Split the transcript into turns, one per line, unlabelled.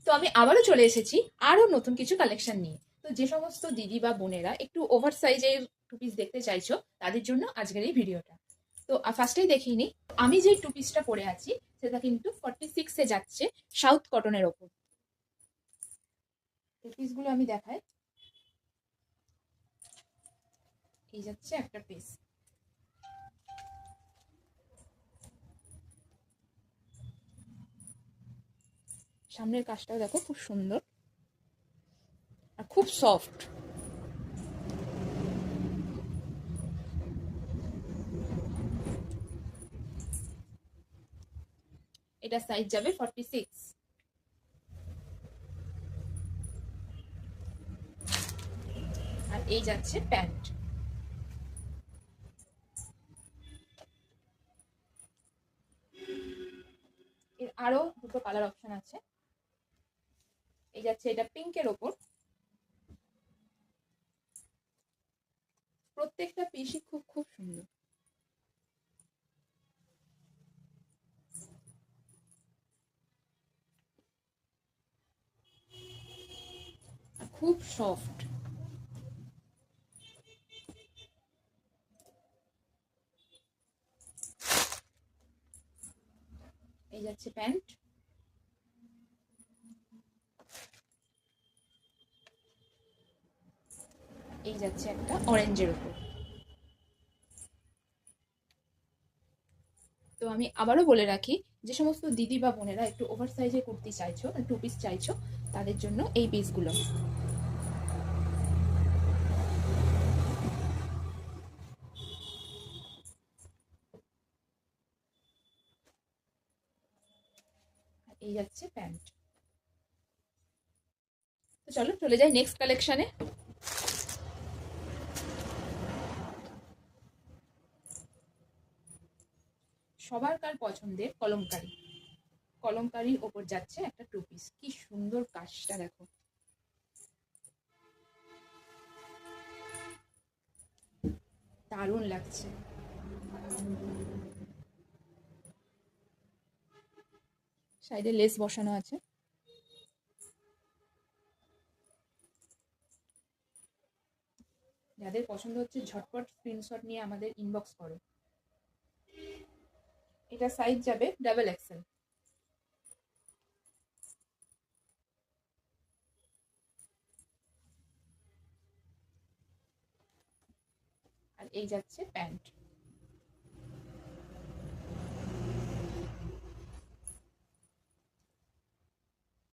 তো আমি আবারও চলে এসেছি আরো নতুন কিছু কালেকশন নিয়ে। তো যে সমস্ত দিদি বা বোনেরা একটু ওভার সাইজের টু পিস দেখতে চাইছো তাদের জন্য আজকের এই ভিডিওটা। তো ফার্স্টেই দেখিয়ে নিই, আমি যে টু পিসটা পরে আছি সেটা কিন্তু 46-এ যাচ্ছে, সাউথ কটনের ওপর। টু পিসগুলো আমি দেখাই। এই যাচ্ছে একটা পিস, সামনের কাজটাও দেখো খুব সুন্দর আর খুব সফট। এটা সাইজ যাবে 46। আর এই যাচ্ছে প্যান্ট। এর আরো দুটো কালার অপশন আছে। এই যাচ্ছে এটা পিঙ্কের ওপর। প্রত্যেকটা পিসই খুব খুব সুন্দর, খুব সফট। এই যাচ্ছে প্যান্ট। এই যাচ্ছে একটা অরেঞ্জের উপর। তো আমি আবারও বলে রাখি, যে সমস্ত দিদি বা বোনেরা একটু ওভার সাইজে কুর্তি চাইছো, টু পিস চাইছো, তাদের জন্য এই পিসগুলো। এই যাচ্ছে প্যান্ট। তো চলো চলে যাই নেক্সট কালেকশনে। সবার কার পছন্দের কলমকারি, কলমকারির ওপর যাচ্ছে একটা টু পিস। কি সুন্দর কাজটা দেখো, দারুণ লাগছে। সাইডে লেস বসানো আছে। যাদের পছন্দ হচ্ছে ঝটপট স্ক্রিনশট নিয়ে আমাদের ইনবক্স করো। এটা সাইজ যাবে ডাবল এক্সেল। আর এই যাচ্ছে প্যান্ট।